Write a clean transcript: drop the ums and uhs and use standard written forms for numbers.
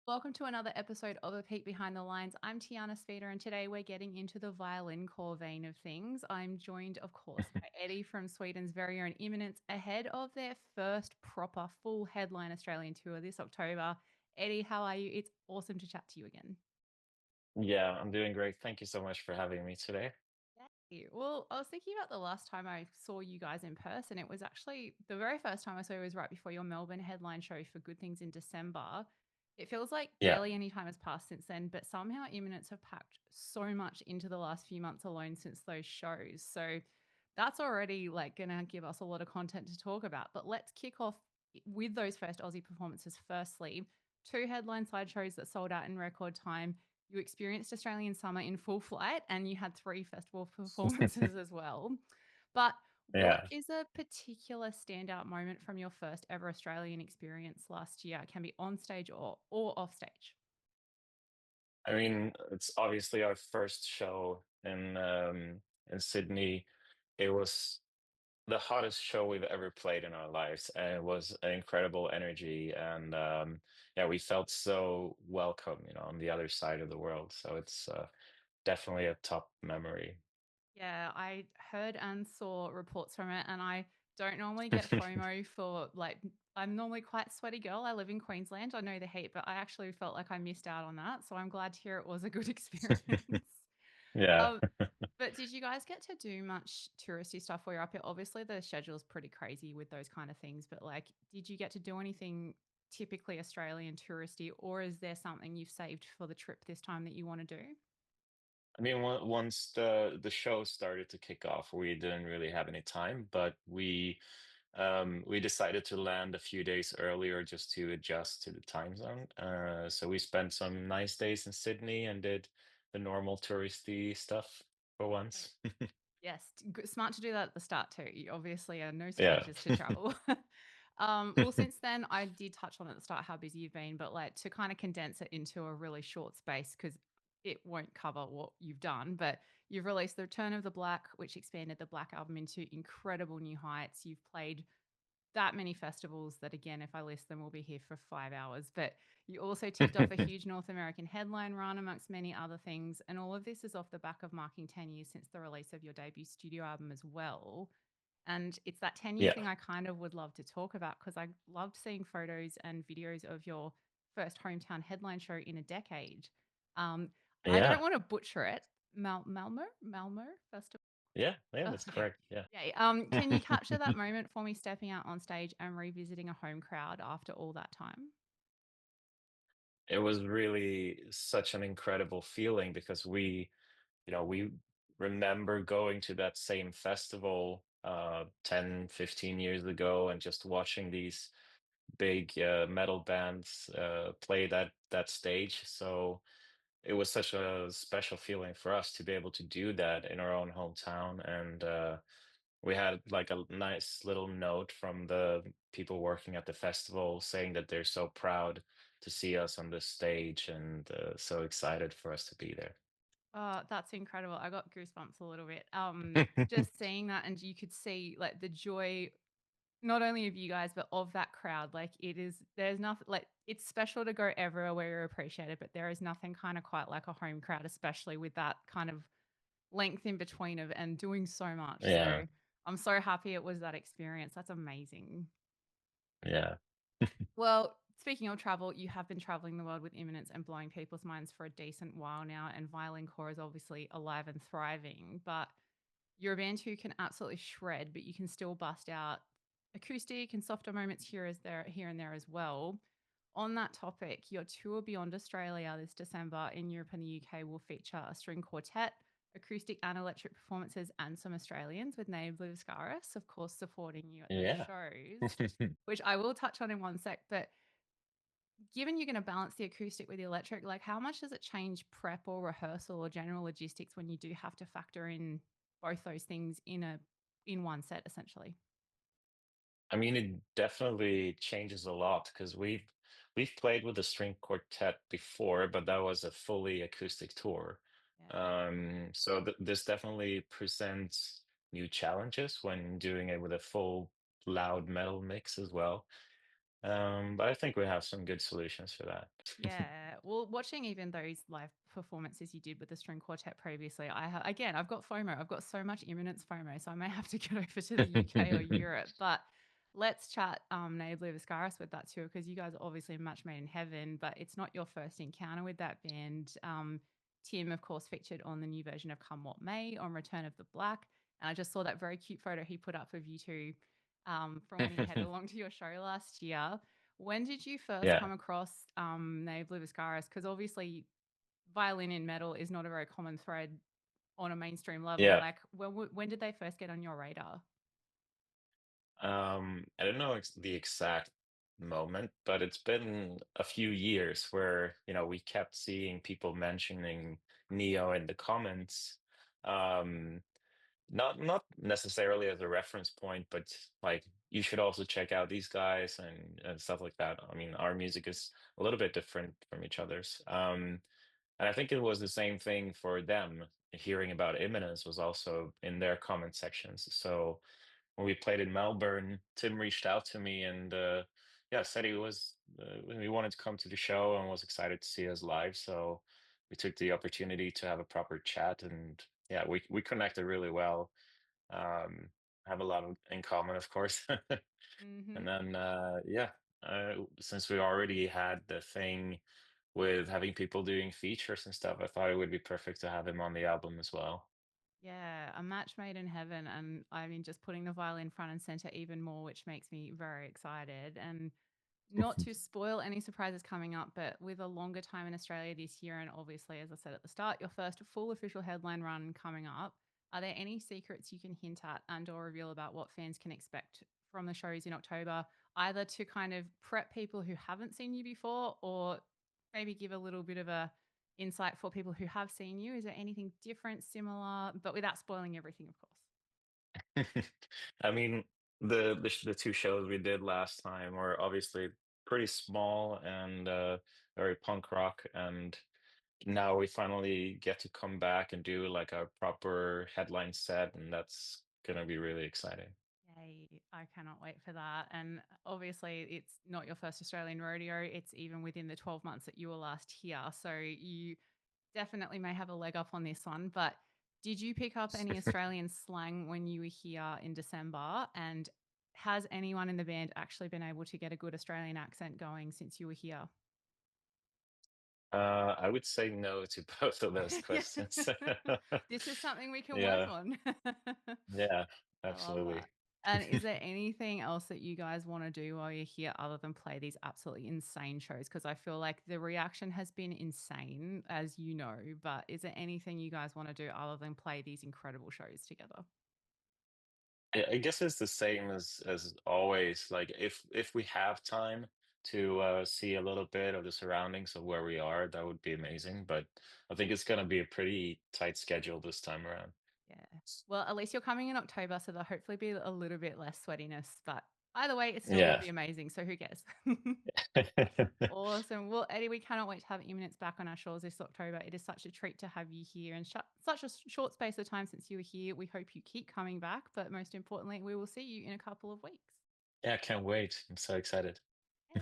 Welcome to another episode of A Peek Behind the Lines. I'm Tiana Speter, and today we're getting into the violin core vein of things. I'm joined, of course, by Eddie from Sweden's very own Imminence ahead of their first proper full headline Australian tour this October. Eddie, how are you? It's awesome to chat to you again. Yeah, I'm doing great. Thank you so much for having me today. Yay. Well, I was thinking about the last time I saw you guys in person. It was actually the very first time I saw you was right before your Melbourne headline show for Good Things in December. It feels like Yeah. barely any time has passed since then, but somehow Imminence have packed so much into the last few months alone since those shows. So that's already like going to give us a lot of content to talk about. But let's kick off with those first Aussie performances. Firstly, two headline side shows that sold out in record time. You experienced Australian summer in full flight and you had three festival performances as well. But what Yeah. is a particular standout moment from your first ever Australian experience last year? It can be on stage or off stage. I mean, it's obviously our first show in Sydney. It was the hottest show we've ever played in our lives, and it was an incredible energy. And yeah, we felt so welcome, on the other side of the world. So it's definitely a top memory. Yeah, I heard and saw reports from it, and I don't normally get FOMO for like, I'm normally quite a sweaty girl. I live in Queensland. I know the heat, but I actually felt like I missed out on that. So I'm glad to hear it was a good experience. Yeah. Um, but did you guys get to do much touristy stuff while you're up here? Obviously, the schedule's pretty crazy with those kind of things, but like, did you get to do anything typically Australian touristy, or is there something you've saved for the trip this time that you want to do? I mean, once the show started to kick off, we didn't really have any time, but we decided to land a few days earlier just to adjust to the time zone. So we spent some nice days in Sydney and did the normal touristy stuff for once. Yes, smart to do that at the start too. You obviously are no Yeah. strangers to travel. Well, since then, I did touch on at the start how busy you've been, but like to kind of condense it into a really short space because it won't cover what you've done. But you've released The Return of the Black, which expanded the Black album into incredible new heights. You've played that many festivals that, again, if I list them, we'll be here for 5 hours. But you also ticked off a huge North American headline run, amongst many other things. And all of this is off the back of marking 10 years since the release of your debut studio album as well. And it's that 10-year Yeah. thing I kind of would love to talk about because I loved seeing photos and videos of your first hometown headline show in a decade. Um, I don't Yeah. want to butcher it. Malmo Festival. Yeah. Yeah. Oh, That's yeah. correct. Yeah. Yeah. Can you capture that moment for me stepping out on stage and revisiting a home crowd after all that time? It was really such an incredible feeling because we remember going to that same festival 10, 15 years ago and just watching these big metal bands play that stage. So it was such a special feeling for us to be able to do that in our own hometown. And we had like a nice little note from the people working at the festival saying that they're so proud to see us on this stage and so excited for us to be there. Oh, that's incredible. I got goosebumps a little bit. Just seeing that, and you could see like the joy not only of you guys but of that crowd. Like it is, there's nothing like it's special to go everywhere where you're appreciated, but there is nothing kind of quite like a home crowd, especially with that kind of length in between of and doing so much. Yeah, So I'm so happy it was that experience. That's amazing. yeah, Well, speaking of travel, you have been traveling the world with Imminence and blowing people's minds for a decent while now, and violincore is obviously alive and thriving. But you're a band who can absolutely shred, but you can still bust out acoustic and softer moments here and there as well. On that topic, your tour beyond Australia this December in Europe and the UK will feature a string quartet, acoustic and electric performances, and some Australians with Nave Livscaris, of course, supporting you at those yeah. shows, which I will touch on in one sec. But given you're going to balance the acoustic with the electric, like how much does it change prep or rehearsal or general logistics when you do have to factor in both those things in one set essentially? I mean, it definitely changes a lot because we've played with a string quartet before, but that was a fully acoustic tour. Yeah. So this definitely presents new challenges when doing it with a full loud metal mix as well. But I think we have some good solutions for that. Yeah. Well, watching even those live performances you did with the string quartet previously, again, I've got FOMO. I've got so much Imminence FOMO, so I may have to get over to the UK or Europe. But let's chat Naively Viscaris with that too, because you guys are obviously a match made in heaven, but it's not your first encounter with that band. Tim, of course, featured on the new version of Come What May on Return of the Black. And I just saw that very cute photo he put up of you two from when he headed along to your show last year. When did you first Yeah, come across Naively Viscaris? Because obviously, violin in metal is not a very common thread on a mainstream level. yeah. Like, when did they first get on your radar? I don't know the exact moment, but it's been a few years where, we kept seeing people mentioning Neo in the comments. Um, not necessarily as a reference point, but like you should also check out these guys and stuff like that. I mean, our music is a little bit different from each other's. And I think it was the same thing for them. Hearing about Imminence was also in their comment sections. So when we played in Melbourne, Tim reached out to me and yeah, said he wanted to come to the show and was excited to see us live. So we took the opportunity to have a proper chat, and yeah, we connected really well. Um, have a lot in common, of course. And Hmm. then yeah, since we already had the thing with having people doing features and stuff, I thought it would be perfect to have him on the album as well. Yeah, a match made in heaven. And I mean, just putting the violin front and center even more, which makes me very excited. And not to spoil any surprises coming up, but with a longer time in Australia this year, and obviously, as I said at the start, your first full official headline run coming up, are there any secrets you can hint at and/or reveal about what fans can expect from the shows in October, either to kind of prep people who haven't seen you before, or maybe give a little bit of a insight for people who have seen you? Is there anything different, similar, but without spoiling everything, of course? I mean, the two shows we did last time were obviously pretty small and very punk rock, and now we finally get to come back and do like a proper headline set, and that's gonna be really exciting. Yay, I cannot wait for that. And obviously, it's not your first Australian rodeo. It's even within the 12 months that you were last here. So you definitely may have a leg up on this one. But did you pick up any Australian slang when you were here in December? And has anyone in the band actually been able to get a good Australian accent going since you were here? I would say no to both of those Yeah. questions. This is something we can work Yeah, on. yeah, I love absolutely. that. And is there anything else that you guys want to do while you're here other than play these absolutely insane shows? Because I feel like the reaction has been insane, as you know. But is there anything you guys want to do other than play these incredible shows together? I guess it's the same as always. Like if we have time to see a little bit of the surroundings of where we are, that would be amazing. But I think it's gonna be a pretty tight schedule this time around. Yeah. Well, at least you're coming in October, so there'll hopefully be a little bit less sweatiness. But either way, it still will Yeah. be amazing. So who cares? Awesome. Well, Eddie, we cannot wait to have Imminence back on our shores this October. It is such a treat to have you here and such a short space of time since you were here. We hope you keep coming back, but most importantly, we will see you in a couple of weeks. Yeah, can't wait. I'm so excited. Hey.